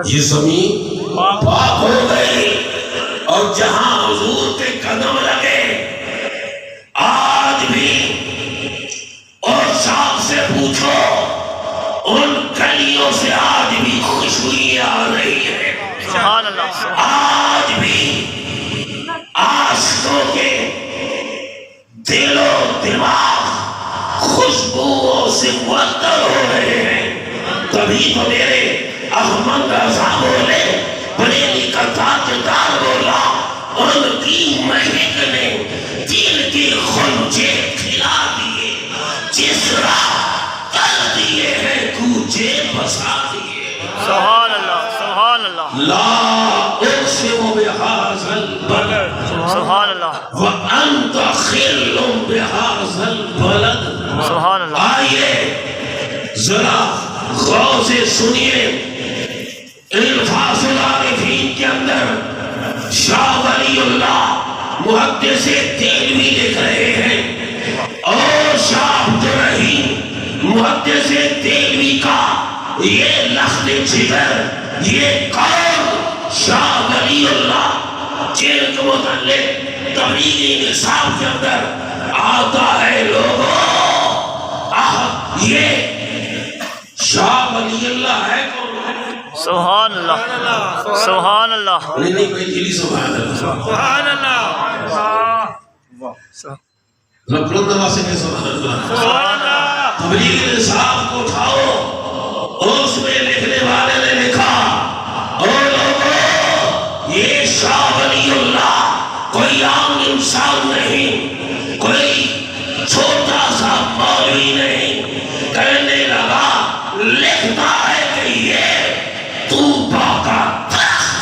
یہ زمین پاک ہو گئی اور جہاں حضور کے قدم لگے آج بھی اور صاحب سے پوچھو ان گلیوں سے آج بھی خوشبوئیں آ رہی ہیں. آج بھی عاشقوں کے دل و دماغ خوشبوؤں سے معطر ہو رہے ہیں. تبھی تو میرے احمد رضا بولے بریلی کا تاجدار بولا ان کی مہک نے دل کے خنجے کھلا دیے جس راہ کر دیے ہیں کوچے بسا دیے. سبحان اللہ سبحان اللہ لا اقسم بهذا البلد سبحان اللہ وانت خل بهذا البلد. سبحان اللہ. آئیے ذرا غور سے سنیے الفاظ العارفین کے اندر شاہ ولی اللہ محدث دہلوی لکھ رہے ہیں اور شاہ عبدالرحیم محدث دہلوی کا یہ لخت جگر یہ قول شاہ ولی اللہ جن کے متعلق تبلیغی نصاب کے اندر آتا ہے. لوگوں یہ شاہ ولی اللہ ہے کون؟ سبحان اللہ سبحان اللہ نہیں کوئی دلی سبحان اللہ سبحان اللہ رب النواس کے سبحان اللہ. سبحان اللہ. تبلیغ نصاب کو اٹھاؤ اس میں لکھنے والے نے لکھا اور لوگوں یہ شاہ ولی اللہ کوئی عام انسان نہیں کوئی چھوٹا سا مولوی نہیں. کہنے لگا لکھتا ہے کہ یہ طوبا کا درخت.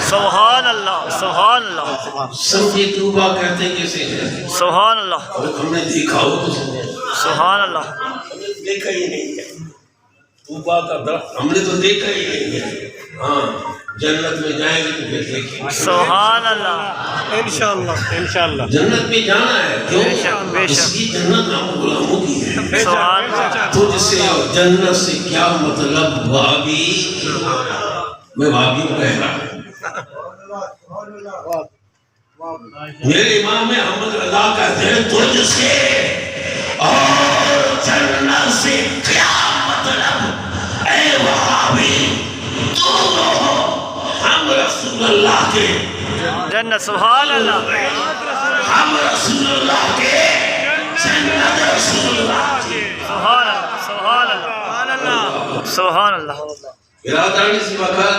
سبحان اللہ سبحان اللہ سمجھے طوبا کہتے کسے ہیں؟ سبحان اللہ ہم نے دیکھا ہو تو سمجھے سبحان اللہ. دیکھا ہی نہیں ہے طوبا کا درخت ہم نے تو دیکھا ہی نہیں ہے. ہاں جنت میں جائیں گے تو پھر دیکھیں. سبحان اللہ انشاءاللہ انشاءاللہ جنت میں جانا ہے کیوں؟ بے شک، بے شک. اس کی جنت ہم غلاموں کی ہے. سبحان اللہ. تجھ سے اور جنت سے کیا مطلب بھابی؟ میں بھابی کو کہہ رہا ہوں. میرے امام احمد رضا کہتے ہیں تجھ سے اور جنت سے کیا مطلب اے وہابی دور ہو ہم رسول اللہ کے جنت. سبحان اللہ ہم رسول اللہ کے جنت رسول اللہ کے. سبحان اللہ سبحان اللہ سبحان اللہ. ارادانی سے بکر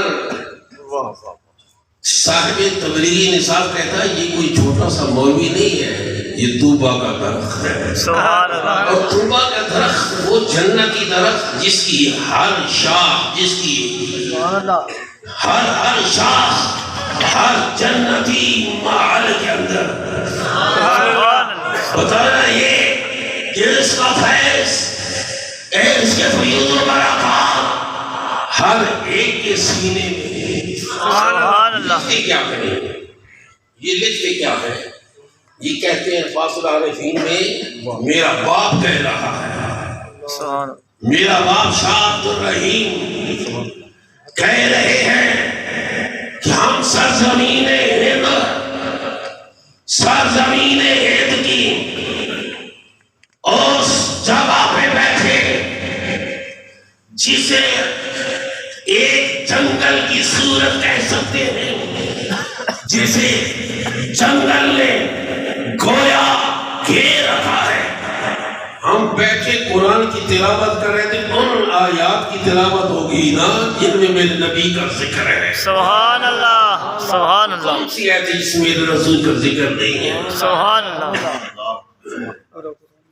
صاحب تبلیغی نصاب کہتا ہے یہ کوئی چھوٹا سا مولوی نہیں ہے یہ طوبا کا درخت ہے. سبحان اللہ. اور طوبا کا درخت وہ جنتی درخت جس کی ہر شاخ جس کی ہر شاخ ہر جنتی محل کے اندر بتانا یہ کہ اس کا فیض اس کے فیوز و برکات ہر ایک کے سینے میں. سبحان اللہ. لکھتے کیا کریں یہ لکھتے کیا ہے یہ کہتے ہیں فاصلہ عارفین میں میرا باپ کہہ رہا ہے. سبحان میرا باپ شاہ عبدالرحیم کہہ رہے ہیں کہ ہم سرزمین ہند کی اس جگہ پہ بیٹھے جسے ایک جنگل کی صورت کہہ سکتے ہیں جسے جنگل نے گویا گھیر رکھا ہے. ہم بیٹھے قرآن کی تلاوت کر رہے تھے ان آیات کی تلاوت ہوگی نا جن میں میرے نبی کا ذکر ہے. سبحان اللہ سبحان اللہ. کون سی آیت ہے جس میں میرے رسول کا ذکر نہیں ہے؟ سبحان اللہ.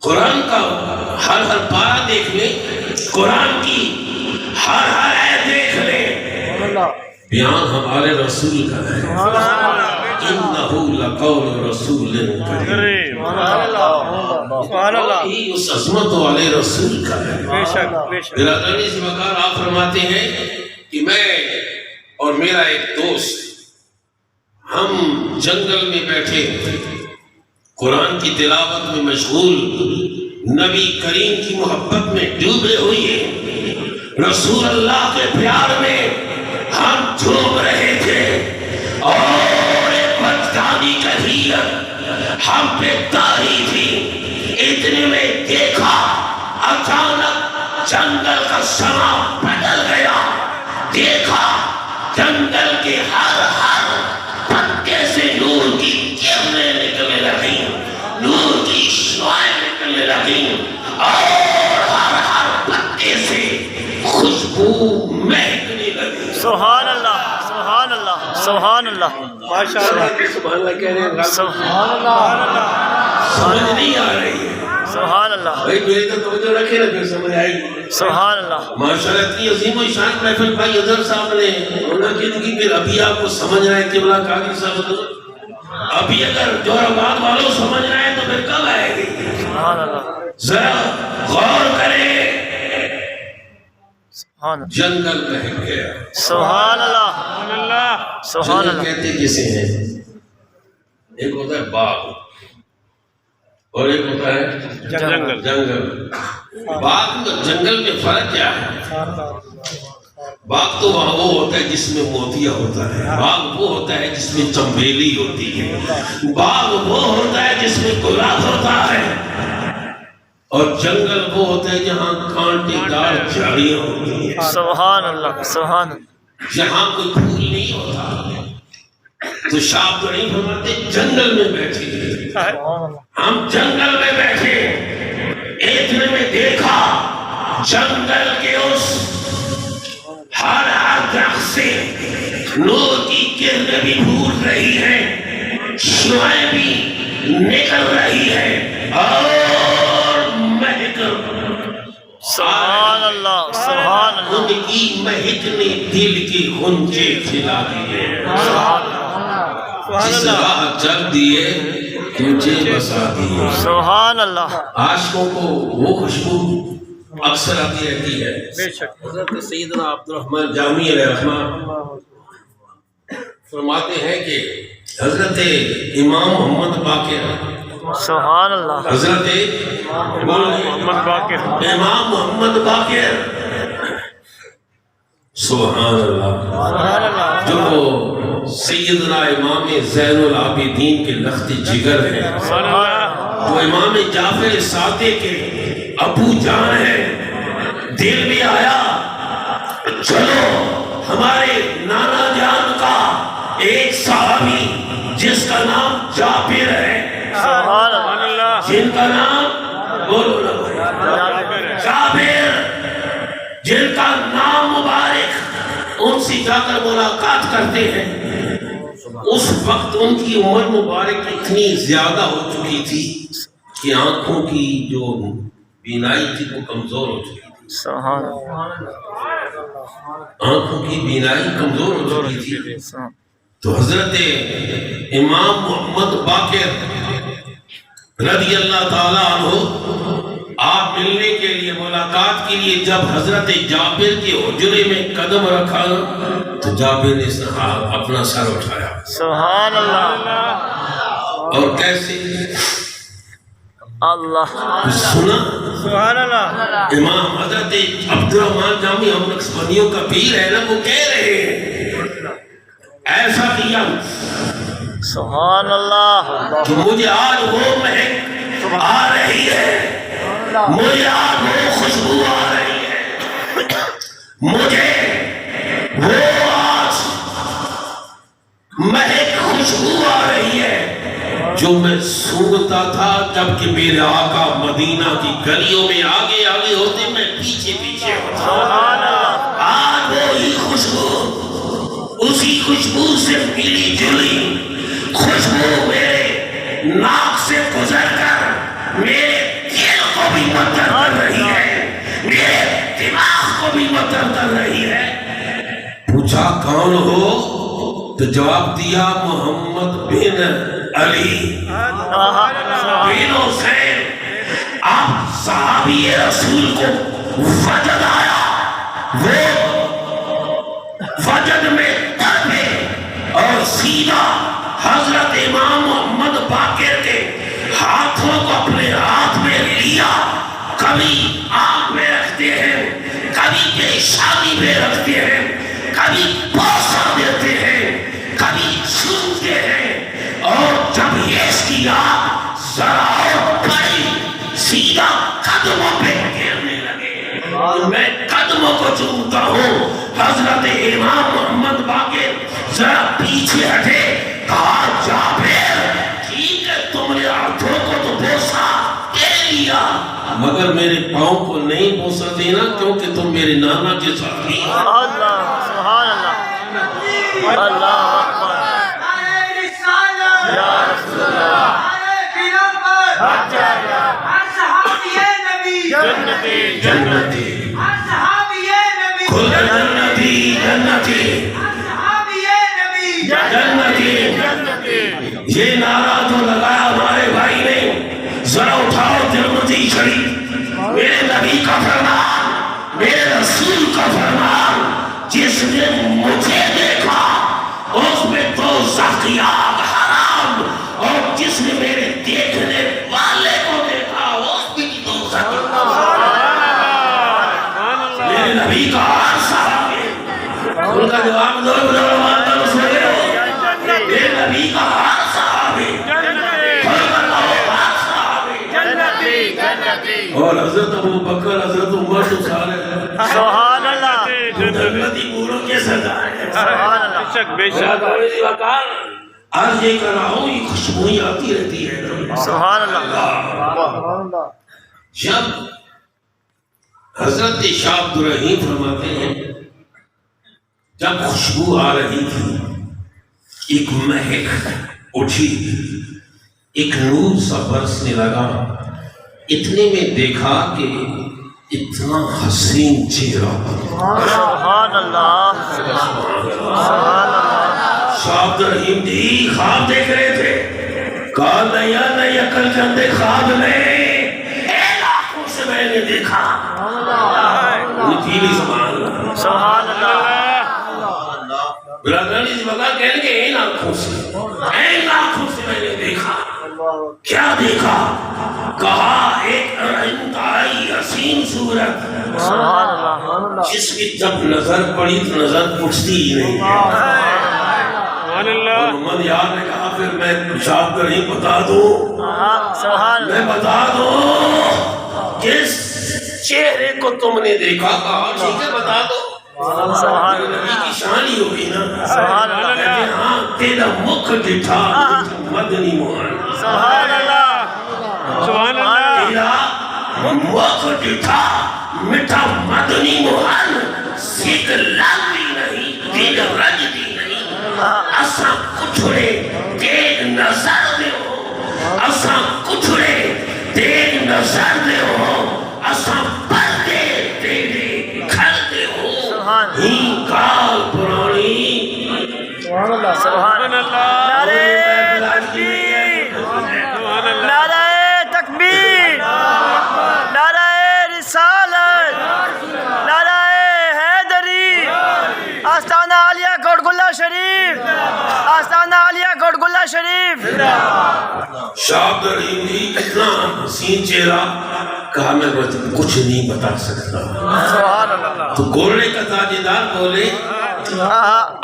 قرآن کا ہر پارہ دیکھ لیں قرآن کی ہر آیت دیکھ لیں بیان ہمارے رسول کا ہے. انہو لقول رسول کریم. یہ اس عظمت والے رسول کا ہے. برادرانی سے وقار آپ فرماتے ہیں کہ میں اور میرا ایک دوست ہم جنگل میں بیٹھے قرآن کی تلاوت میں مشغول نبی کریم کی محبت میں ڈوبے ہوئے رسول اللہ کے پیار میں ہم جھوم رہے تھے اور ایک وجدانی کیفیت ہم پہ طاری تھی۔ اتنے میں دیکھا اچانک جنگل کا سما بدل گیا، دیکھا جنگل کے ہر پتے سے نور کی کرنیں نکلنے لگی، نور کی شعائیں نکلنے لگی اور ہر پتے سے خوشبو مہکنے لگی۔ سبحان اللہ، سبحان اللہ، سبحان اللہ، ماشاء اللہ، سبحان اللہ کہہ رہے ہیں۔ سبحان اللہ، سمجھ نہیں آ رہی ہے سبحان اللہ، بھائی، میری تو توجہ رکھے نا، پھر سمجھ آئے گی۔ سبحان اللہ، ماشاءاللہ اتنی عظیم و شان محفل بھائی ادھر صاحب نے انہوں نے کی، پھر ابھی آپ کو سمجھ رہے ہیں قبلہ قادری صاحب، ابھی اگر جوہرآباد والوں سمجھ رہے ہیں تو پھر کب آئے گی؟ سبحان اللہ، ذرا غور کریں۔ سبحان اللہ، جنگل بہک گیا۔ سبحان اللہ، سبحان جنگل اللہ، کہتے کسے ہیں؟ ایک ہوتا ہے باغ اور ایک ہوتا ہے جنگل۔ جنگل۔ باغ اور جنگل میں فرق کیا ہے؟ باغ تو وہاں وہ ہوتا ہے جس میں موتیا ہوتا ہے، باغ وہ ہوتا ہے جس میں چمبیلی ہوتی ہے، باغ وہ ہوتا ہے جس میں گلاب ہوتا ہے، اور جنگل وہ ہوتا ہے جہاں کانٹے دار جھاڑیاں ہوتی ہیں، سبحان اللہ، سبحان اللہ، جہاں کوئی پھول نہیں ہوتا۔ تو شاپ تو نہیں فرماتے جنگل میں بیٹھے، ہم جنگل میں بیٹھے، اتنے میں دیکھا جنگل کے اس ہر درخت سے نور کی کرنیں بھی پھوٹ رہی ہیں، شعائیں بھی نکل رہی ہیں اور مہک، سبحان اللہ، سبحان اللہ، ان کی مہک نے دل کے غنچے کھلا دیے، جس راہ چل دیے غنچے بسا دیے۔ سبحان اللہ، عاشقوں کو وہ خوشبو اکثر آتی رہتی ہے۔ بے شک۔ حضرت سیدنا عبدالرحمن جامی علیہ الرحمہ فرماتے ہیں کہ حضرت امام محمد باقر، سبحان اللہ، حضرت محمد باقر، امام محمد باقر، سبحان اللہ، سبحان اللہ، جو سیدنا امام زین العابدین کے لخت جگر ہیں، جو امام جعفر صادق کے ابو جان ہے، دل میں آیا چلو ہمارے نانا جان کا ایک صحابی جس کا نام جابر ہے، سبحان اللہ، جن کا نام بولو نا جابر، جن کا نام مبارک، ان سے جا کر ملاقات کرتے ہیں۔ اس وقت ان کی عمر مبارک اتنی زیادہ ہو چکی تھی کہ آنکھوں کی جو بینائی تھی وہ کمزور ہو چکی تھی، سبحان اللہ، آنکھوں کی بینائی کمزور ہو چکی تھی۔ تو حضرت امام محمد باقر رضی اللہ تعالیٰ عنہ آپ ملنے کے لیے، ملاقات کے لیے جب حضرت جابر کے حجرے میں قدم رکھا تو جابر نے اپنا سر اٹھایا، سبحان اللہ، اور کیسے اللہ، سنا سبحان اللہ، امام حضرت عبدالرحمن جامی ہم نقشبندیوں کا پیر ہے نا، وہ کہہ رہے ہیں ایسا کیا سبحان اللہ، کہ مجھے آج وہ مہک آ رہی ہے، مجھے آج وہ خوشبو آ رہی ہے، مجھے وہ آج مہک خوشبو آ رہی ہے جو میں سونگتا تھا جبکہ میرے آقا مدینہ کی گلیوں میں آگے آگے ہوتے، میں پیچھے پیچھے ہوتا۔ سبحان اللہ، آج وہی خوشبو، اسی خوشبو سے ملی جلی خوشبو میرے ناک سے گزر کر میرے دل کو بھی مطر کر رہی ہے، میرے دماغ کو بھی مطر کر رہی ہے۔ پوچھا کون ہو؟ تو جواب دیا محمد بن علی بن حسین۔ آپ صحابی رسول کو وجد آیا، وہ وجد میں تڑپے اور سیدھا حضرت امام محمد باقر کے ہاتھوں کو اپنے ہاتھ میں لیا، کبھی آنکھ میں رکھتے ہیں، کبھی کبھی پریشانی میں رکھتے ہیں، کبھی بوسہ دیتے ہیں، کبھی چھوتے ہیں، اور جب یہ کیا ذرا اور بڑی سیدھا قدموں پہ گرنے لگے۔ میں قدموں کو چومتا ہوں۔ حضرت امام محمد باقر ذرا پیچھے ہٹے، کہا جابر ٹھیک ہے تم نے ہاتھوں کو تو بوسہ دے لیا، مگر میرے پاؤں کو نہیں بوسہ دینا، کیونکہ تم میرے نانا کے ساتھی ہو۔ اللہ سبحان اللہ اللہ اکبر یا رسول اللہ جنتی جنتی کھل جنتی جنتی جنتی جنتی یہ نعرہ تو لگایا ہمارے بھائی نے، ذرا اٹھاؤ جنتی شریف۔ میرے نبی کا فرمان، میرے رسول کا فرمان، جس نے مجھے دیکھا اس میں تو زخیاب حرام، اور جس نے میرے دیکھنے والے کو دیکھا اس میں تو زخیاب حرام۔ میرے نبی کا ہر صحابی ان کا جواب دو میرے نبی کا ہر صحابی اور حضرت ابو بکر، حضرت عمر تو سارے سبحان اللہ جنتی پوروں کے سردار ہیں۔ سبحان اللہ بے شک آج یہ کر رہا ہوں، یہ خوشبوئی آتی رہتی ہے۔ سبحان اللہ جب حضرت شاہ عبد الرحیم فرماتے ہیں جب خوشبو آ رہی تھی، ایک مہک اٹھی، ایک نور سا برسنے لگا، اتنے میں دیکھا کہ اتنا حسین چہرہ۔ سبحان اللہ سبحان اللہ شاہ عبد الرحیم جی خواب دیکھ رہے تھے، کہا نہیں عقل چندے خواب نہیں، ایک آنکھوں سے میں نے دیکھا۔ نیچیلی سبحان اللہ سبحان اللہ برادرانی سے بگا کہنے کے این آنکھوں سے میں نے دیکھا۔ کیا دیکھا؟ کہا ایک انتہائی حسین صورت، سبحان اللہ جس کی جب نظر پڑی تو نظر پڑتی ہی نہیں ہے۔ محمد یار نے کہا پھر میں شاہ عبد الرحیم بتا دوں، سبحان میں بتا دوں جس چہرے کو تم نے دیکھا، کہا ٹھیک ہے بتا دو۔ سبحان نبی کی شان ہی ہوگی نا۔ سبحان اللہ کہتے ہاں تیرا مکھ ڈٹھا مدنی موہن، سبحان اللہ سبحان اللہ تیرا مکھ ڈٹھا مٹھا مدنی موہن، سکھ لگی نہیں دل رجدی نہیں، اساں کچھڑے تیگ نظر دے ہو، اساں کچھڑے تیگ نظر دے ہو، اساں پردے تیرے گھر دے ہو، ہی کال پرانی۔ سبحان اللہ نعرہ تکبیر نعرہ تکبیر نعرہ رسالت نعرہ حیدری، آستانہ عالیہ گوڑگلہ شریف، آستانہ عالیہ گوڑگلہ شریف۔ شاہ عبد الرحیم جی اتنا حسین چہرہ، کہا میں کچھ نہیں بتا سکتا۔ سبحان اللہ تو گولڑے کا تاجدار بولے،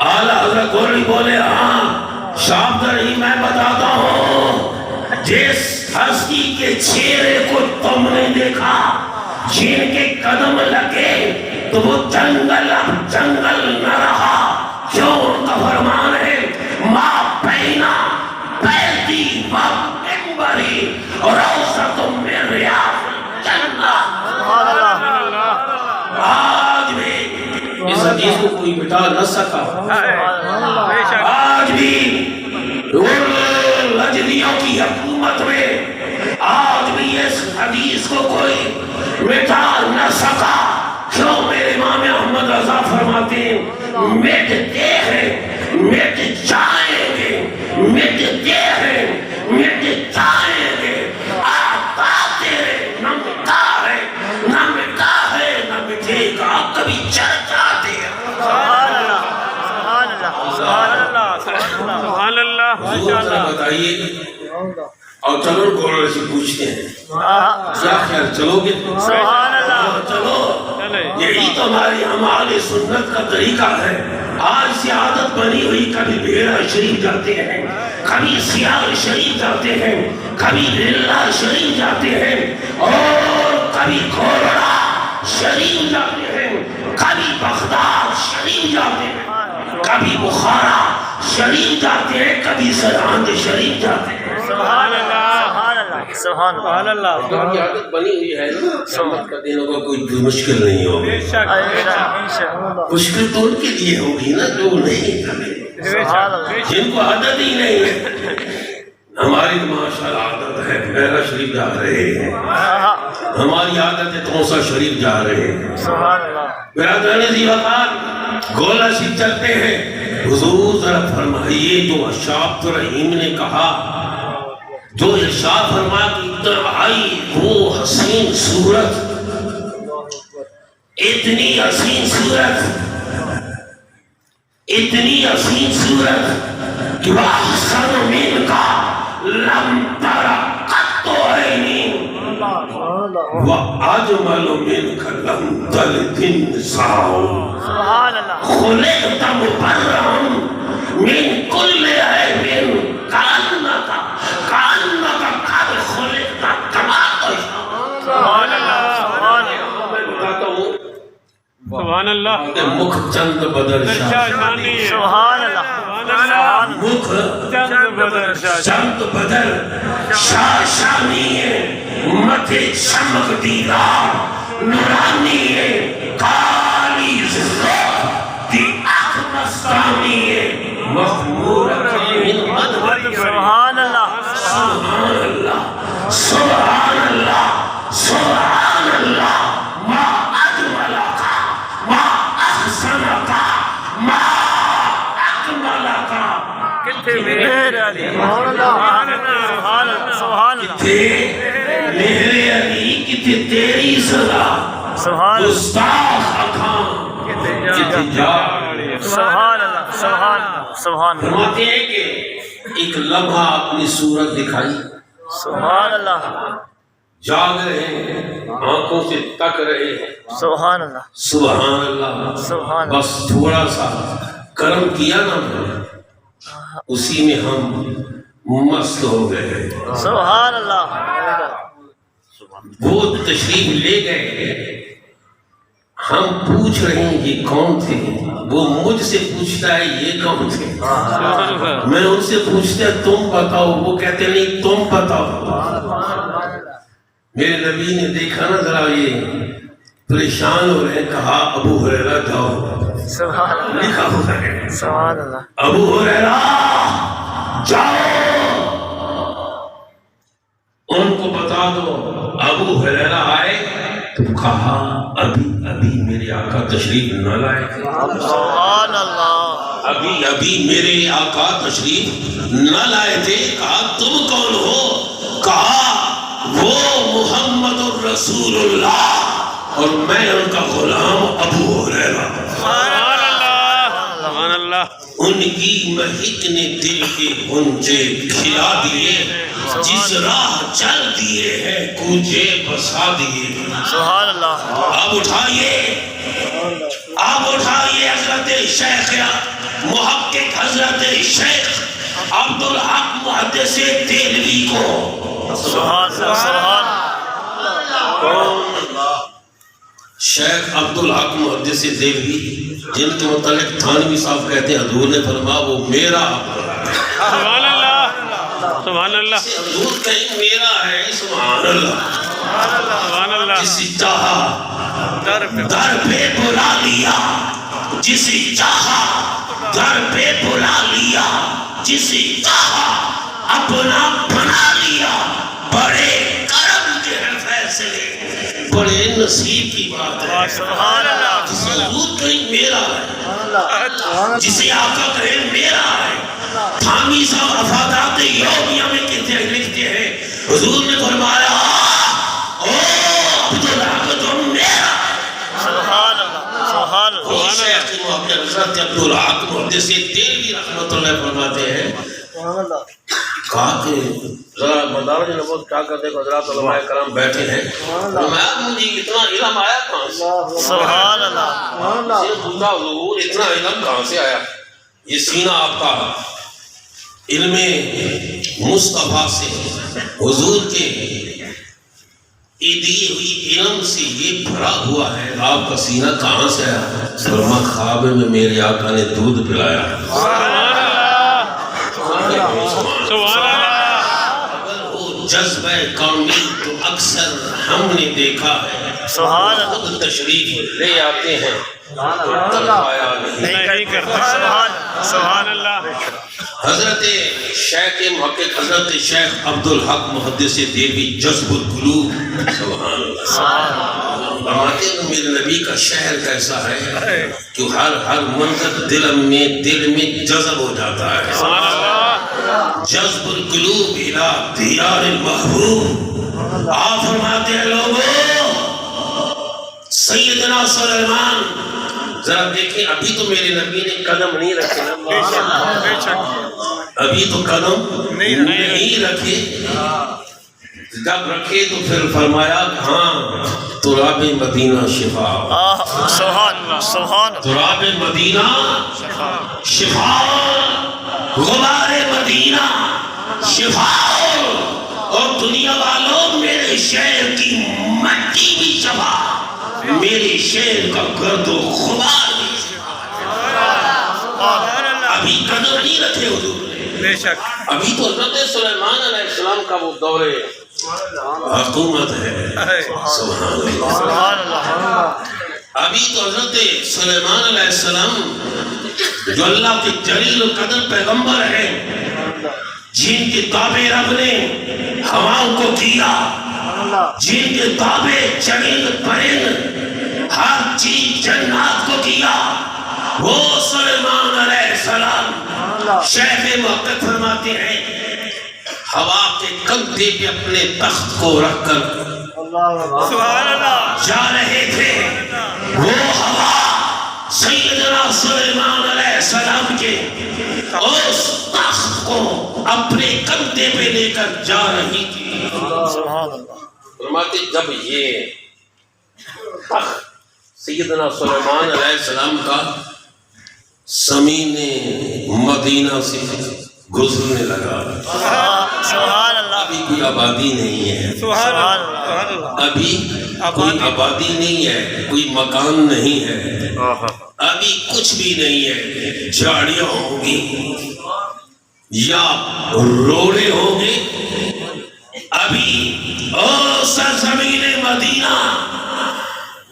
اعلیٰ حضرت گولڑی بولے ہاں شاہ عبد الرحیم میں بتاتا ہوں، جس ہستی کے چہرے کو تم نے دیکھا، جن کے قدم لگے تو وہ جنگل اب جنگل نہ رہا، کیوں ان کا فرمان ہے ما بینا بیتی و منبری روضۃ من ریاض الجنہ۔ آج بھی اس حدیث کو کوئی مٹا نہ سکا، آج بھی لجدیوں کی حکومت میں آج بھی اس حدیث کو کوئی مٹا نہ سکا۔ کیوں؟ میرے امام احمد رضا فرماتے ہیں مٹتے ہیں مٹ جائیں گے، مٹتے ہیں مٹ جائیں گے، آتا تیرے نہ مٹا ہے نہ مٹا ہے نہ مٹے گا، کبھی چرچا تیرا۔ سبحان اللہ سبحان اللہ سبحان اللہ حضور ذرا بتائیے، اور چلو گولڑے سے پوچھتے ہیں کیا خیر چلو گے؟ سبحان اللہ چلو چلے یہی تو ہماری ہمارے سنت کا طریقہ ہے. آج سے عادت بنی ہوئی کبھی بیڑا شریف جاتے ہیں, کبھی سیال شریف جاتے ہیں, کبھی للہ شریف جاتے ہیں, اور کبھی کھوڑا شریف جاتے ہیں, کبھی بغداد شریف جاتے ہیں, کبھی بخارا شریف جاتے ہیں, کبھی سرہند شریف جاتے ہیں. سبحان اللہ سبحان اللہ. کی عادت بنی ہوئی ہے نا, سمت کا دنوں کو کوئی مشکل نہیں ہوگی. مشکل تو ان کے لیے ہوگی نا جو نہیں کریں, جن کو عادت ہی نہیں ہے. ہماری ماشاءاللہ عادت ہے میرا شریف جا رہے ہیں, ہماری عادت ہے توسا شریف جا رہے ہیں. برادران عزیز وقار گولا سی چلتے ہیں. حضور ذرا فرمائیے جو اشاعت رحیم نے کہا, جو ارشاد فرمایا کہ اتنائی وہ حسین صورت, اتنی حسین صورت, اتنی حسین صورت کہ وَأَحْسَنُ مِنْكَ لَمْ تَرَ قَطُّ عَيْنٍ وَأَجْمَلُ مِنْكَ لَمْ تَلِدِ النِّسَاءُ خُلِقْتَ مُبَرَّأً مِنْ كُلِّ عَيْبٍ كَأَنَّكَ قَدْ خُلِقْتَ كَمَا تَشَاءُ. سبحان اللہ میں بتاتا ہوں سبحان اللہ. مکھ چند بدر شاہ, سبحان اللہ. مکھ چند بدر شاہ, چند بدر شاہ شامی ہے, متھے چمک دیدار نورانی ہے, کالی زلف دی آنکھ مستانی ہے, مخمور کامل مدھوری. سبحان اللہ سبحان اللہ سبحان اللہ سبحان اللہ. ما اجملک ما احسنک ما اکملک. کتے میرے علی کتے تیری صدا گستاخ اکھاں کتے جاڑے. فرماتے ہیں کہ ایک لمحہ اپنی صورت دکھائی, سبحان اللہ جاگ رہے ہیں, آنکھوں سے تک رہے ہیں. سبحان اللہ سبحان اللہ. سبحان بس تھوڑا سا کرم کیا نا, اسی میں ہم مست ہو گئے. سبحان اللہ. وہ تشریف لے گئے, ہم پوچھ رہے ہیں یہ کون تھے, وہ مجھ سے پوچھتا ہے یہ کون تھے, میں ان سے پوچھتا ہے تم بتاؤ, وہ کہتے نہیں تم بتاؤ. میرے نبی نے دیکھا نا ذرا یہ پریشان ہو رہے ہیں, کہا ابو ہریرہ جاؤ. سبحان اللہ لکھا ہوا ہے سبحان اللہ. ابو ہریرہ جاؤ, ان کو بتا دو. ابو ہریرہ آئے تو کہا ابھی میرے آقا تشریف نہ لائے. سبحان اللہ. ابھی میرے آقا تشریف نہ لائے تھے. کہا تم کون ہو؟ کہا وہ محمد الرسول اللہ اور میں ان کا غلام ابو ہریرہ. سبحان اللہ. ان کی مہک نے دل کے غنچے کھلا دیے, جس راہ چل دیے ہیں کوچے بسا دیے. سبحان اللہ. اب اٹھائیے حضرت شیخ محقق حضرت شیخ عبدالحق محدث دہلوی کو. سبحان اللہ. شیخ عبدالحق محدث دہلوی, جن کے متعلق تھانوی صاحب کہتے ہیں حضور نے فرمایا وہ میرا سبحان اللہ. سبحان اللہ. حضور کہیں میرا ہے. سبحان اللہ. سبحان اللہ. جسے چاہا در پہ بلا لیا, جسے چاہا در پہ بلا لیا, جسے چاہا اپنا بنا لیا. بڑے کرم کے ہیں فیصلے, بڑے نصیب کی بات ہے. سبحان اللہ. جسے حضور کہیں میرا ہے, جسے آقا کہیں میرا ہے. تھامی صاحب افادات یومیہ میں لکھتے ہیں حضور نے فرمایا او عبدالحق تم میرا ہے. سبحان اللہ. سبحان اللہ. شیخ محقق حضرت عبدالحق محدث دہلوی رحمۃ اللہ فرماتے ہیں کہا کہ ذرا مدارج نبوت کیا کرتے کہ حضرات علماء کرام بیٹھے ہیں. فرمایا مجھے اتنا علم آیا کہاں سے؟ سبحان اللہ. یہ پوچھا حضور اتنا علم کہاں سے آیا؟ یہ سینہ آپ کا علم مصطفیٰ سے حضور کے دی ہوئی علم سے یہ بھرا ہوا ہے. آپ کا سینہ کہاں سے آیا؟ فرما خواب میں میرے آقا نے دودھ پلایا. اگر وہ جذبہ قومی تو اکثر ہم نے دیکھا ہے سبحان اللہ. خود تشریف لے آتے ہیں ترپایا نہیں کرتے. سبحان اللہ. حضرت شیخ محقق حضرت شیخ عبدالحق محدث دہلوی جذب القلوب سبحان اللہ فرماتے ہیں میرے نبی کا شہر کیسا ہے کہ ہر منظر دل میں جذب ہو جاتا ہے. جذب القلوب الى دیار المحبوب. آپ فرماتے ہیں لوگوں سیدنا سلیمان ذرا دیکھیں ابھی تو میرے نبی نے قدم نہیں رکھے نا, ابھی تو قدم نہیں رکھے. جب رکھے تو پھر فرمایا کہ ہاں تراب مدینہ شفا. سبحان. تراب مدینہ شفا, غبار مدینہ شفا. اور دنیا والوں میرے شہر کی مٹی بھی شفا, میرے شہر کا گرد و غبار بھی. ابھی قدم نہیں رکھے حضور نے. بے شک. ابھی تو حضرت سلیمان علیہ السلام کا وہ دور حکومت ہے. سبحان اللہ. ابھی تو حضرت سلیمان علیہ السلام جو اللہ کے جلیل القدر پیغمبر ہیں, جن کے تابع رب نے ہواؤں کو کیا, جن کے تابع چرند پرند ہر چیز جنات کو کیا, وہ سلیمان علیہ السلام شیخ محقق فرماتے ہیں ہوا کے کندھے پہ اپنے تخت کو رکھ کر جا رہے تھے. وہ ہوا سیدنا سلیمان علیہ السلام کے اس تخت کو اپنے کندھے پہ لے کر جا رہی تھی. فرماتے جب یہ تخت سیدنا سلیمان علیہ السلام کا زمین مدینہ سے گزرنے لگا, ابھی کوئی آبادی نہیں ہے, ابھی کوئی آبادی نہیں ہے, کوئی مکان نہیں ہے, ابھی کچھ بھی نہیں ہے. جھاڑیاں ہوں گی یا روڑے ہوں گے. ابھی او سرزمین مدینہ,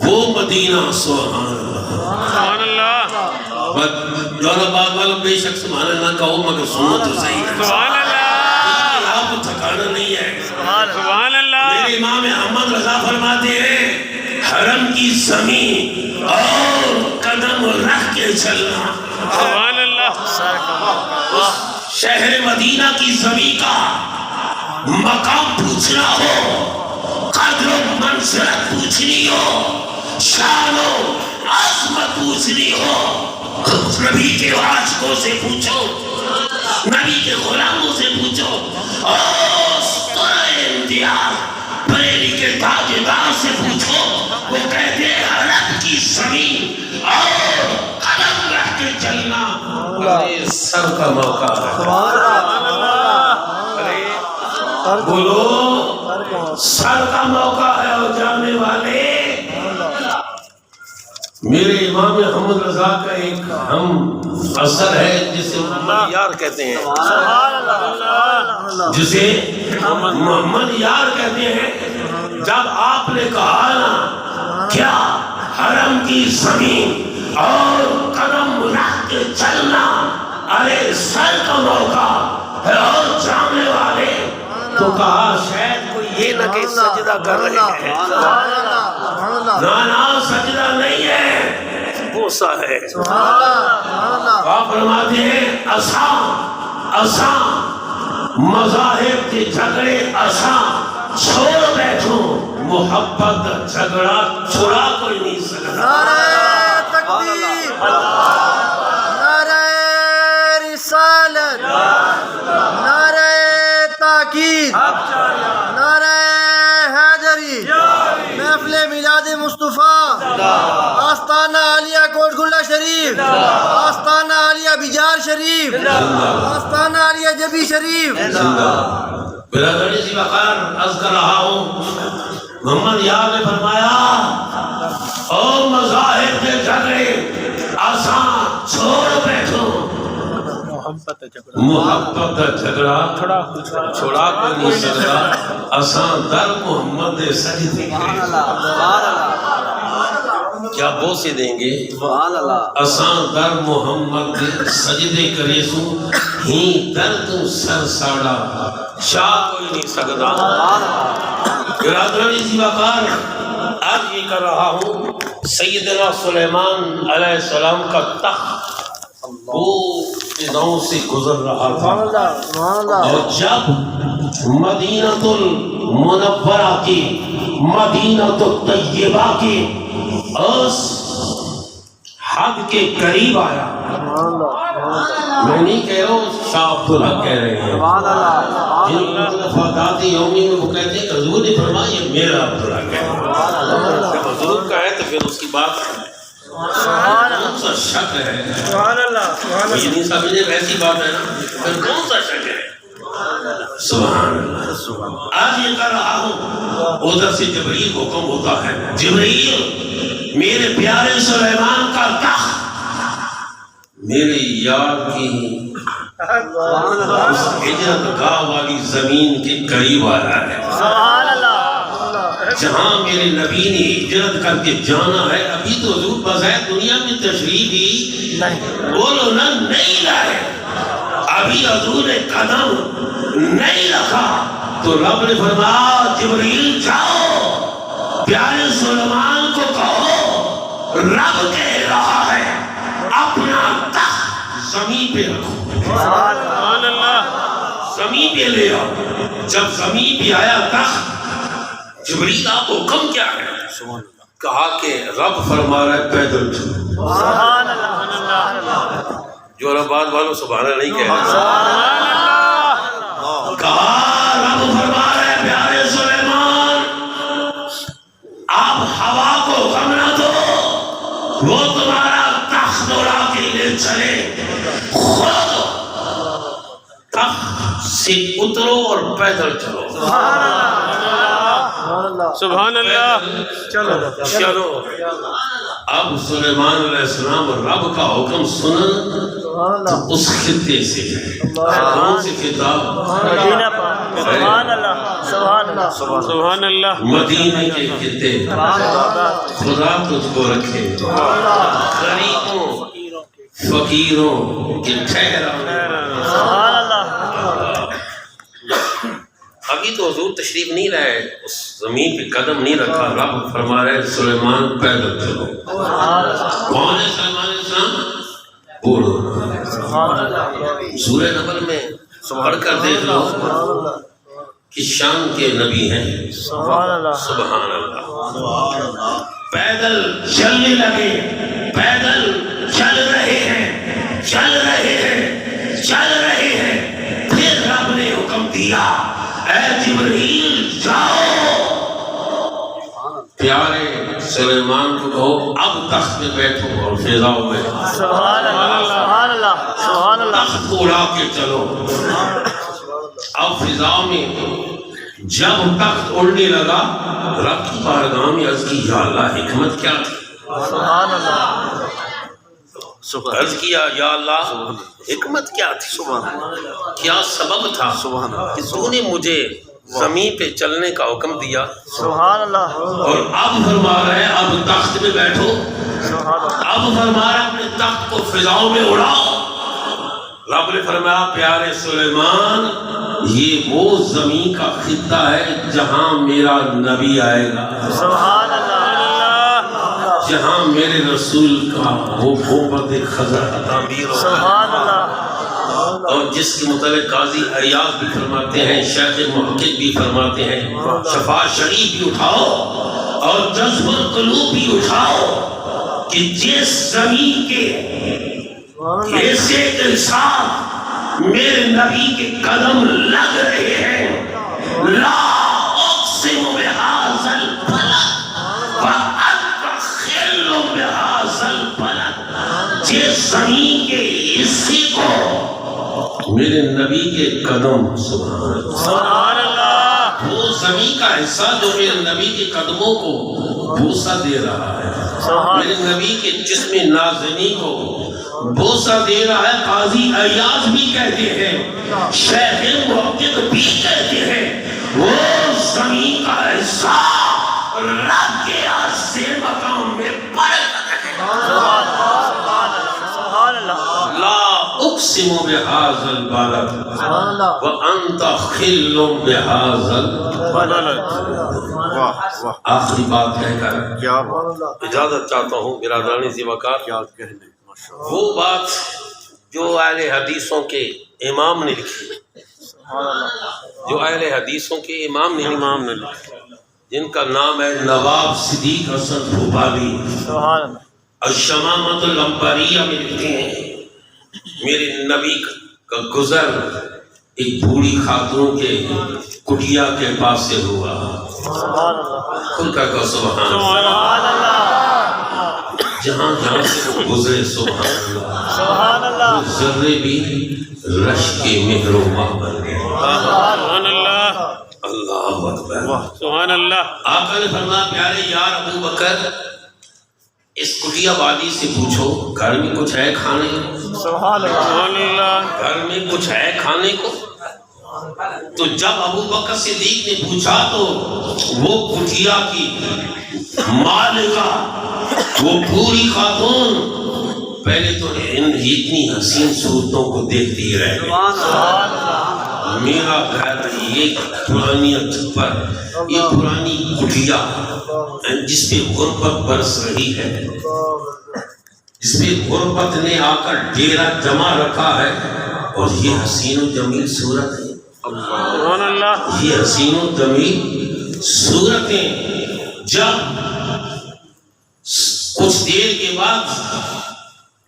وہ مدینہ سبحان اللہ. دونوں بات والوں بے شک سبحان اللہ کہو مگر سنو تو صحیح ہے. سبحان اللہ. آپ کو تھکانا نہیں ہے. سبحان اللہ. میرے امام احمد رضا فرماتے ہیں حرم کی زمین اور قدم رکھ کے چلنا. سبحان اللہ. شہر مدینہ کی زمین کا مقام پوچھنا ہو, قدر و منزلت پوچھنی ہو, شان و عظمت پوچھنی ہو, نبی کے عاشقوں سے پوچھو, نبی کے غلاموں سے پوچھو, بریلی کے تاجدار سے پوچھو. وہ کہتے ہیں حرم کی زمین اور قدم رکھ کے چلنا سر کا موقع ہے. بولو سر کا موقع ہے. اور جانے والے میرے امام محمد رضا کا ایک ہم اثر ہے جسے محمد یار کہتے ہیں, جسے محمد یار کہتے ہیں. جب آپ نے کہا نا کیا حرم کی زمین اور قدم رکھ کے چلنا, ارے سر کا موقع ہے اور جانے والے, تو کہا شاید کوئی یہ نہ کہ سجدہ کر رہے ہیں. نانا سجدہ نہیں ہے, بوسا ہے. آپ فرماتے ہیں اساں مذاہب کے جھگڑے اساں چھوڑ بیٹھو, محبت جھگڑا چھڑا کوئی نہیں سکتا. نعرہ تکبیر, نعرہ رسالت, نعرہ شریف آستانہ عالیہ بیجار شریف آستانہ عالیہ جبی شریف برادری سی وقار عرض کر رہا ہوں محمد یار نے فرمایا او مذاہب کے جھگڑے آسان چھوڑ بیٹھو محبت کا جھگڑا چھوڑا کو نہیں سکتا آسان در محمد سجدے کیا بوسے دیں گے آسان در محمد سجدے کرے سو ہی در تم سر ساڑا شاہ کوئی نہیں سکتا برادری سی وقار آج یہ کر رہا ہوں سیدنا سلیمان علیہ السلام کا تخت وہ فضاؤں سے گزر رہا تھا اور جب مدینہ المنورہ کی مدینہ الطیبہ کی اس حد کے قریب آیا میں نہیں کہہ رہا ہوں شاہ عبدالحق کہہ رہے ہیں جن مفادات یومی میں وہ کہتے ہیں کہ حضور نے فرمایا یہ میرا عبدالحق ہے جب حضور کا ہے تو پھر اس کی بات کون سا شک ہے یہ نہیں سمجھے ویسی بات ہے نا پھر کون سا شک ہے سبحان اللہ آج یہ کر رہا ہوں ادھر سے جبریل حکم ہوتا ہے جبریل میرے پیارے سلیمان کا تخت میرے یار کی اس ہجرت گاہ والی زمین کے قریب آ رہا ہے سبحان اللہ جہاں میرے نبی نے ہجرت کر کے جانا ہے ابھی تو حضور بظاہر دنیا میں تشریف ہی بولو نا نہیں لائے ابھی حضور نے قدم نہیں رکھا تو رب نے فرمایا جبریل جاؤ پیارے سلیمان کو کہو رب کہہ رہا ہے اپنا تخت زمین پہ رکھو سبحان اللہ زمین پہ لے آؤ جب زمین پہ آیا تخت جبریل آپ کو حکم کیا ہے کہا کہ رب فرما رہا ہے پیدل چلو سبحان اللہ جو آباد والوں سبحان اللہ نہیں کہہ رہے سبحان اللہ کہا رب فرما رہا ہے پیارے سلیمان آپ ہوا کو حکم نہ دو وہ تمہارا تخت اڑا کے لے چلے خود تخت سے اترو اور پیدل چلو سبحان اللہ چلو اب سلیمان علیہ السلام رب کا حکم سنن تو اس خطے سے کون سی کتاب مدینہ پاک سبحان اللہ سبحان اللہ سبحان اللہ مدینہ کے خطے خدا تجھ کو رکھے غریبوں فقیروں کے ٹھہرانے سبحان اللہ ابھی تو حضور تشریف نہیں رہے اس زمین پہ قدم نہیں رکھا رب فرما رہے سلیمان پیدل چلو کون ہے سلیمان علیہ السلام بولو سورہ نبل میں پڑھ کر دیکھ لو کس شان کے نبی ہیں سبحان اللہ سبحان اللہ پیدل چلنے لگے پیدل چل رہے ہیں چل رہے ہیں چل رہے ہیں پھر رب نے حکم دیا اے جبریل جاؤ پیارے سلیمان کو کہو اب تخت میں بیٹھو اور فضاؤں میں سبحان اللہ سبحان اللہ سبحان اللہ تخت کو اڑا کے چلو اب فضاؤں میں جب تخت اڑنے لگا رب کی بارگاہ میں عرض کی یا اللہ حکمت کیا تھی سبحان اللہ عرض کیا یا اللہ حکمت کیا تھی کیا سبب تھا کہ تو نے مجھے زمین پہ چلنے کا حکم دیا سبحان اللہ اور اب فرما رہے ہیں اب تخت میں بیٹھو اب فرما رہے ہیں اپنے تخت کو فضاؤں میں اڑاؤ رب نے فرمایا پیارے سلیمان یہ وہ زمین کا خطہ ہے جہاں میرا نبی آئے گا سبحان اللہ جہاں میرے رسول کا وہ گنبد خضر کا تعمیر ہو سبحان اللہ اور جس کے متعلق قاضی عیاض بھی فرماتے ہیں شیخ محقق بھی فرماتے ہیں شفاعت شریف بھی اٹھاؤ اور جذب القلوب بھی اٹھاؤ کہ جس زمین کے ایسے انسان میرے نبی کے قدم لگ رہے ہیں لا اقسم بہذا البلد وانت خل بہذا البلد جس زمین کے حصے کو میرے نبی کے قدم، سبحان اللہ، سبحان اللہ، وہ زمین کا حصہ جو میرے نبی کے قدموں کو بوسہ دے رہا ہے، میرے نبی کے جسم نازنی کو بوسہ دے رہا ہے، قاضی عیاض بھی کہتے ہیں، شیخ محقق بھی کہتے ہیں، وہ زمین کا حصہ رب کے عظیم مقام میں برکت رکھے گا۔ سبحان اللہ، لا اقسم بهذا البلد وانت خل بهذا البلد۔ آخری بات کہہ کر اجازت چاہتا ہوں برادران ذی وقار، وہ بات جو اہل حدیثوں کے امام نے لکھی، جو اہل حدیثوں کے امام نے لکھی، جن کا نام ہے نواب صدیق حسن بھوپالی، الشمامۃ العنبریہ میں لکھتے ہیں، میرے نبی کا گزر ایک بوڑھی خاتون کے کٹیا کے پاس سے ہوا، کھل کر کہو سبحان اللہ، جہاں جہاں سے وہ گزرے سبحان اللہ، وہ ذرے بھی رش کے مہر و ماہ بن گئے، سبحان اللہ، اللہ اکبر، سبحان اللہ۔ آقا نے فرمایا پیارے یار ابو بکر، اس کٹیا والی سے پوچھو گھر میں کچھ ہے کھانے کو، سبحان اللہ، گھر میں کچھ ہے کھانے کو؟ تو جب ابو بکر صدیق نے پوچھا تو وہ کٹیا کی مالکہ، وہ پوری خاتون پہلے تو اتنی حسین صورتوں کو دیکھتی رہ گئی، میرا گھر یہ پرانی چھپر، یہ پرانی کٹیا جس پہ غربت برس رہی ہے، جس پہ غربت نے آ کر ڈیرا جما رکھا ہے، اور یہ حسین و جمیل صورت ہے، سبحان اللہ، یہ حسین و جمیل صورتیں جب کچھ دیر کے بعد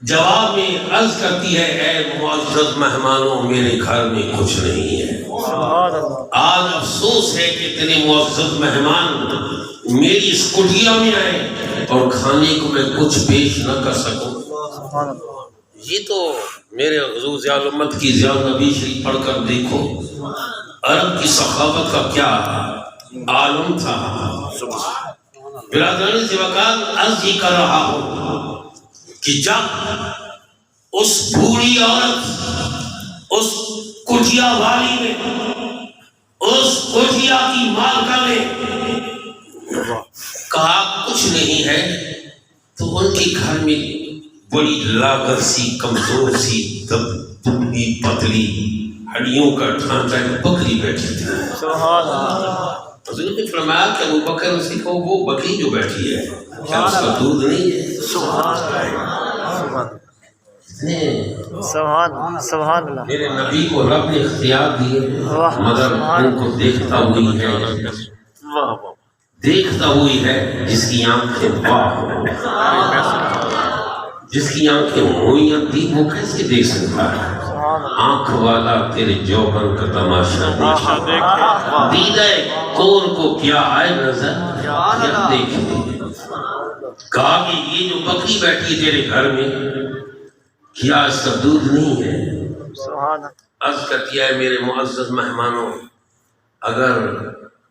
جواب میں عرض کرتی ہے، اے معزز مہمانوں میرے گھر میں کچھ نہیں ہے، آج افسوس ہے کہ تیرے معزز مہمان میری اس کٹیا میں آئے اور کھانے کو میں کچھ پیش نہ کر سکوں۔ یہ تو میرے حضور ضیاء الامت کی ضیاء النبی شریف پڑھ کر دیکھو، عرب کی سخاوت کا کیا عالم تھا۔ برادران ذی وقار، عرض یہ کر رہا ہوں کہ جب اس بوڑھی عورت، اس کٹیا والی نے، اس کٹیا کی مالکہ نے کہا کچھ نہیں ہے، تو ان کے گھر میں بڑی لاغر سی، کمزور سی، دبی پتلی ہڈیوں کا ڈھانچہ بکری بیٹھی تھی۔ حضور نے فرمایا کہ ابو بکر سے کہو وہ بکری جو بیٹھی ہے کیا اس کا دودھ نہیں ہے؟ سبحان اللہ، میرے نبی کو رب نے اختیار دیے، مگر ان کو دیکھتا ہوئی ہے، دیکھتا ہوئی ہے جس کی آنکھیں واہ، جس کی آنکھیں ہوئیاں تھی وہ کیسے دیکھ سکتا ہے؟ آنکھ والا تیرے جوبن کا تماشا دیکھے، دیدہ کون کو کیا آئے نظر کیا دیکھے۔ کہا کہ یہ جو بکری بیٹھی تیرے گھر میں کیا اس کا دودھ نہیں ہے؟ عرض کرتی ہے میرے معزز مہمانوں، اگر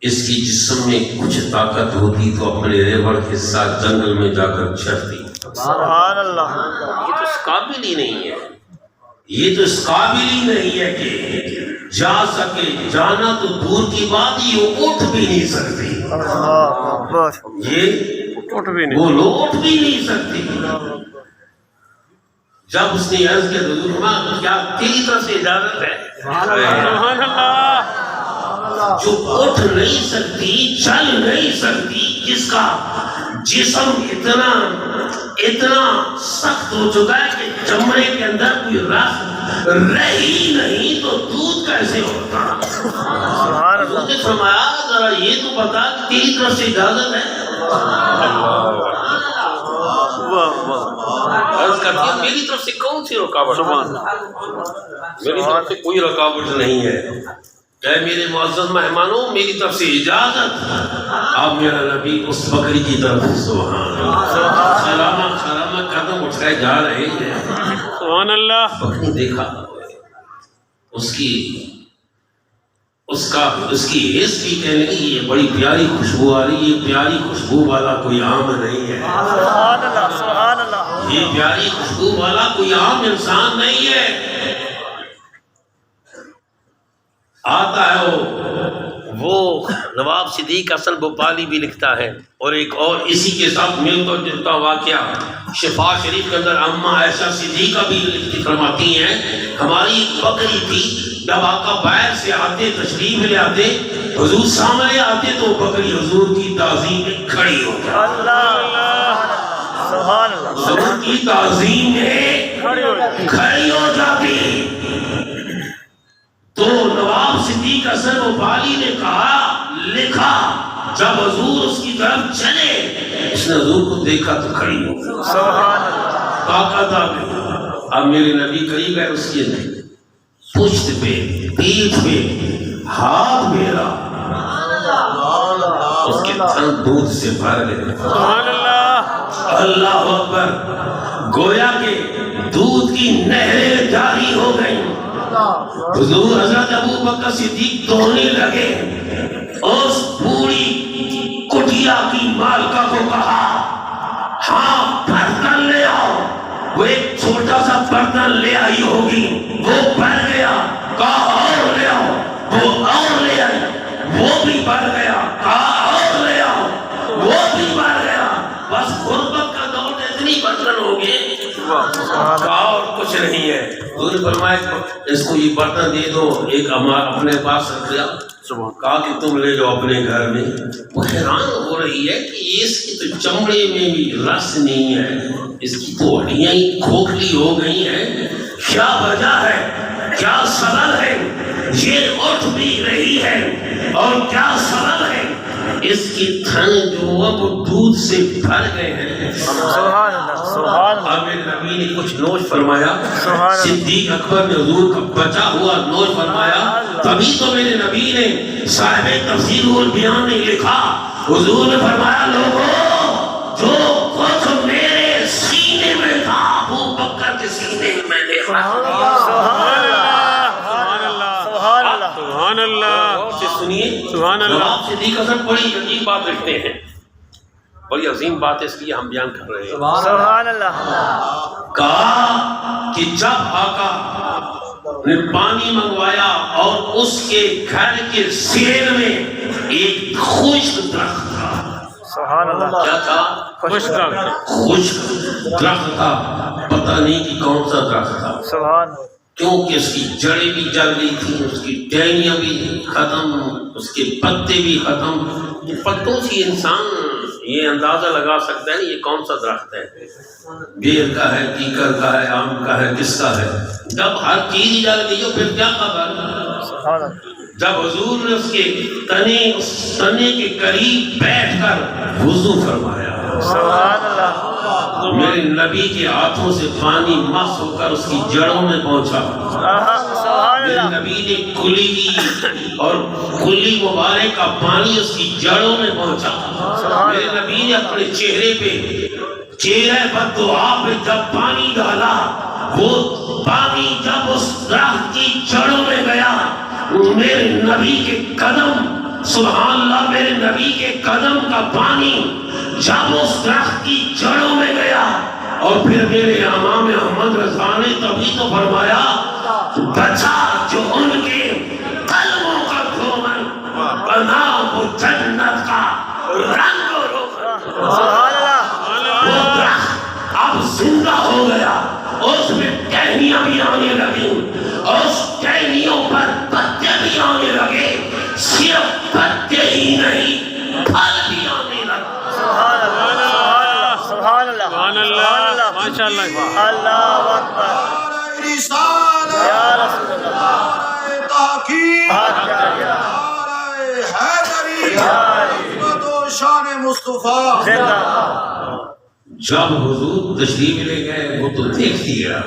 اس کی جسم میں کچھ طاقت ہوتی تو اپنے ریوڑ کے ساتھ جنگل میں جا کر چرتی۔ سبحان اللہ، یہ تو اس قابل ہی نہیں ہے، یہ تو اس قابل ہی نہیں ہے کہ جا سکے، جانا تو دور کی بات، یہ اٹھ بھی نہیں سکتی، یہ وہ لوگ اٹھ بھی نہیں سکتی۔ جب اس نے عرض کیا حضور کیا تیری طرف سے اجازت ہے؟ سبحان اللہ، جو اٹھ نہیں سکتی، چل نہیں سکتی، جس کا جسم اتنا سخت ہو چکا ہے کہ چمڑے کے اندر کوئی رس رہی نہیں، تو دودھ کیسے ہوتا؟ حضور نے فرمایا ذرا یہ تو بتا کہ تیری طرف سے اجازت ہے؟ عرض کرتی ہے میری طرف سے کون سی رکاوٹ؟ میری طرف سے کوئی رکاوٹ نہیں ہے، کہ میرے معزز مہمانوں میری طرف سے اجازت. اب میرا نبی اس بکری کی طرف سبحان اللہ خرامہ قدم اٹھائے جا رہے ہیں. سبحان اللہ. بکری دیکھا اس کی حس کی کہنے لگی یہ بڑی پیاری خوشبو آ رہی ہے. پیاری خوشبو والا کوئی عام نہیں ہے. سبحان اللہ سبحان اللہ. یہ پیاری خوشبو والا کوئی عام انسان نہیں ہے. آتا ہے وہ نواب صدیق حسن بھوپالی بھی لکھتا ہے. اور ایک اور اسی کے ساتھ ملتا جلتا واقعہ شفا شریف کے اندر اما عائشہ صدیقہ بھی لکھتی فرماتی ہیں ہماری ایک بکری تھی. جب آقا باہر سے آتے تشریف لے آتے حضور سامنے آتے تو بکری حضور کی تعظیم میں کھڑی ہو جاتی. اللہ سبحان اللہ. حضور کی تعظیم میں کھڑی ہو جاتی. تو نواب صدیق حسن بھوپالی نے کہا لکھا جب حضور اس کی طرف چلے اس نے حضور کو دیکھا تو کھڑی ہو گئی. سبحان اللہ. طاقت آ گئی. اب میرے نبی قریب گئے اس کی پشت پہ پیٹھ پہ ہاتھ میرا اس کے تھن دودھ سے بھر گئے. سبحان اللہ. اللہ اکبر. گویا کہ دودھ کی نہریں جاری ہو گئی. حضور حضرت ابو بکر صدیق دوڑنے لگے. اس پوری کٹیا کی مالکہ کو کہا ہاں برتن لے آؤ. وہ ایک چھوٹا سا برتن لے آئی ہوگی وہ بھر گیا. کہا اور لے آؤ. وہ اور لے آئی وہ بھی بھر گیا. کہا اور لے آؤ وہ بھی بھر گیا. بس غربت کا دور اتنی برتن ہو گئے. کہا اور کچھ نہیں ہے. حضور نے فرمایا اس کو یہ برتن دے دو. ایک اپنے پاس رکھ لیا. کہا کہ تم لے جاؤ اپنے گھر میں. وہ حیران ہو رہی ہے کہ اس کی تو چمڑے میں بھی رس نہیں ہے. اس کی تو ہڈیاں ہی کھوکھلی ہو گئی ہیں. کیا وجہ ہے کیا سبب ہے یہ اٹھ بھی رہی ہے اور کیا سبب ہے اس کی تھن جو وہ دودھ سے بھر گئے ہیں. سبحان اللہ سبحان اللہ. اب میرے نبی نے کچھ نوش فرمایا. صدیق اکبر نے حضور کا بچا ہوا نوش فرمایا. تبھی تو میرے نبی نے صاحب تفسیر البیان نے لکھا حضور نے فرمایا لوگوں جو کچھ میرے سینے میں تھا ابو بکر کے سینے میں نے سبحان اللہ. سبحان اللہ. سنیے سبحان اللہ. نواب صدیق حسن بڑی عجیب بات لکھتے ہیں. بڑی عظیم بات ہے اس لیے ہم بیان کر رہے ہیں. سبحان اللہ. کہا کہ جب آقا نے پانی منگوایا اور اس کے گھر کے سیر میں ایک خشک درخت تھا. سبحان اللہ. کیا تھا؟ خوش درخت. خشک درخت تھا. پتہ نہیں کہ کون سا درخت تھا. سبحان اللہ. کیونکہ اس کی جڑیں بھی جل گئی تھیں اس کی ٹہنیاں بھی ختم اس کے پتے بھی ختم. پتوں سے انسان یہ اندازہ لگا سکتا ہے یہ کون سا درخت ہے. بیر کا ہے کیکر کا ہے آم کا ہے کس کا ہے. جب ہر چیز جل گئی ہو پھر کیا خبر. سبحان اللہ. جب حضور نے اس کے تنے کے قریب بیٹھ کر وضو فرمایا سبحان اللہ. میرے نبی کے ہاتھوں سے پانی مس ہو کر اس کی جڑوں میں پہنچا. سبحان میرے اللہ. نبی نے کلی کی اور کلی مبارک کا پانی اس کی جڑوں میں پہنچا. میرے نبی نے اپنے چہرے پر دعا پہ جب پانی ڈالا وہ پانی جب اس درخت کی جڑوں میں گیا میرے نبی کے قدم سبحان اللہ میرے نبی کے قدم کا پانی جب اس درخت کی جڑوں میں گیا اور پھر میرے امام احمد رضا نے تبھی تو فرمایا بچا جو ان کے قلبوں کا دھومن بنا وہ جنت کا رنگ و روغن. سبحان اللہ. وہ درخت اب زندہ ہو گیا. اس میں ٹہنیاں بھی آنے لگی اور اس ٹہنیوں پر پتے بھی آنے لگے. صرف پتے ہی نہیں پھل بھی آنے لگے. سبحان اللہ. سبحان اللہ. سبحان اللہ. ماشاء اللہ. اللہ اکبر. یا رسول اللہ. شان مصطفیٰ. جب حضور تشریف لے گئے وہ تو دیکھ لیا.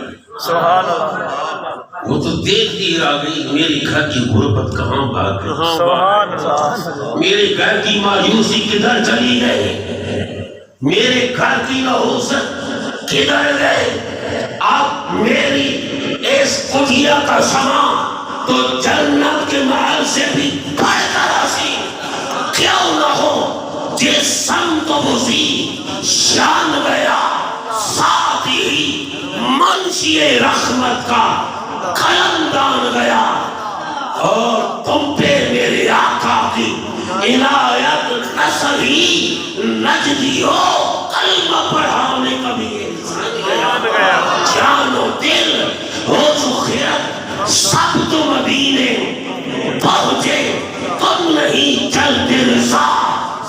سبحان اللہ. وہ تو دیکھتی رہ گئی میرے گھر کی غربت کہاں بھاگ گئی، سبحان اللہ میرے گھر کی مایوسی کدھر چلی گئی، میرے گھر کی نحوست کدھر گئے۔ اب میری اس کٹیا کا سامان تو جنت کے محل سے بھی بڑھ کر حسین کیوں نہ ہو، جس سمت بزی شان گیا ساتھ ہی منشی رحمت کا قلمدان گیا، اور تم پہ میرے آقا کی عنایت نصر ہی نجدیو کلمہ پڑھانے کا بھی انسان گیا، جان و دل ہو خیرت سب تو مدینے پہنچے، تم نہیں چلتے رضا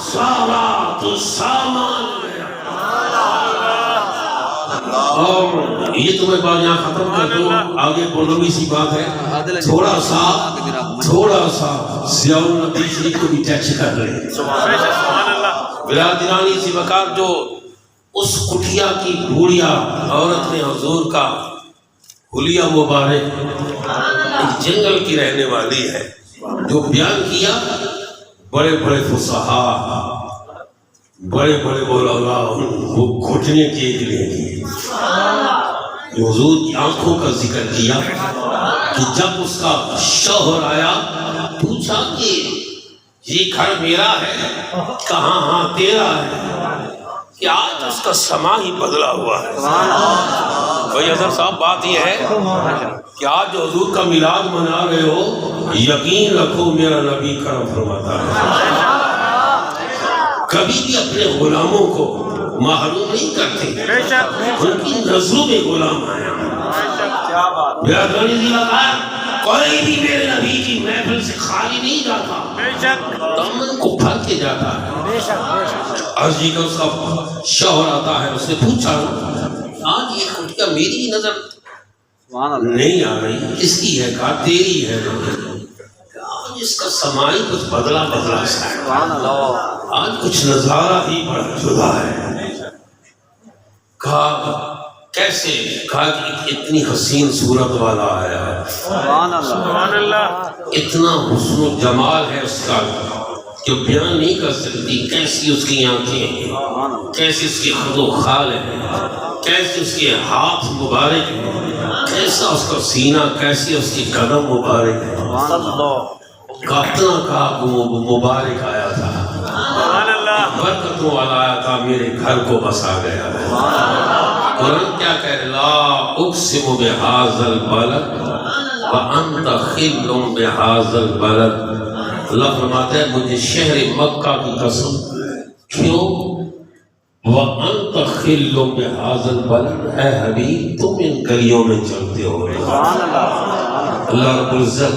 سارا تو سامان گیا۔ اور یہ تو میں بات یہاں ختم کر دوں، آگے پڑھنی سی بات ہے، تھوڑا سا ضیاء النبی شریف کو بھی ٹچ کر لیں۔ سبحان اللہ برادرانی سی وقار جو اس کٹیا کی بوڑھیا عورت نے حضور کا حلیہ مبارک ایک جنگل کی رہنے والی ہے، جو بیان کیا بڑے بڑے فصحا بڑے بڑے علماء وہ گھٹنے کے لیے حضور کی آنکھوں کا ذکر کیا کہ جب اس کا شوہر آیا پوچھا کہ یہ گھر میرا ہے، کہاں ہاں تیرا ہے، کہ آج اس کا سما ہی بدلا ہوا ہے۔ بھائی حضرت صاحب بات یہ ہے کہ آج جو حضور کا میلاد منا رہے ہو، یقین رکھو میرا نبی کرم فرماتا ہے کبھی بھی اپنے غلاموں کو محروم نہیں کرتے، ان کی نظروں میں غلام آیا۔ کوئی بھی میرے نبی کی محفل سے خالی نہیں جاتا، دامن کو بھر کے جاتا ہے۔ عرض جی کا اس کا شوہر آتا ہے، اس نے پوچھا آج یہ کٹیا میری نظر نہیں آ رہی، کس کی ہے؟ کہا تیری ہے۔ آج اس کا سمائی کچھ بدلا بدلا سا ہے، آج کچھ نظارہ ہی بڑا جدا ہے۔ کہا کیسے؟ کہا کہ اتنی حسین صورت والا آیا ہے، سبحان اللہ اتنا حسن و جمال ہے اس کا جو بیان نہیں کر سکتی، کیسی اس کی آنکھیں ہیں، کیسی اس کی خد و خال ہے، کیسے اس کے ہاتھ مبارک ہیں، کیسا اس کا سینہ، کیسی اس کی قدم مبارک ہے۔ کتنا کا مبارک آیا تھا، برکتوں والا آیا تھا، میرے گھر کو بسا گیا ہے۔ قرآن کیا کہہ رہے؟ لا اقسم بہذا البلد وانت خل بہذا البلد۔ اللہ فرماتا ہے مجھے شہر مکہ کی قسم، کیوں؟ وانت خل بہذا البلد، اے حبیب تم ان گلیوں میں چلتے ہو۔ اللہ رب العزت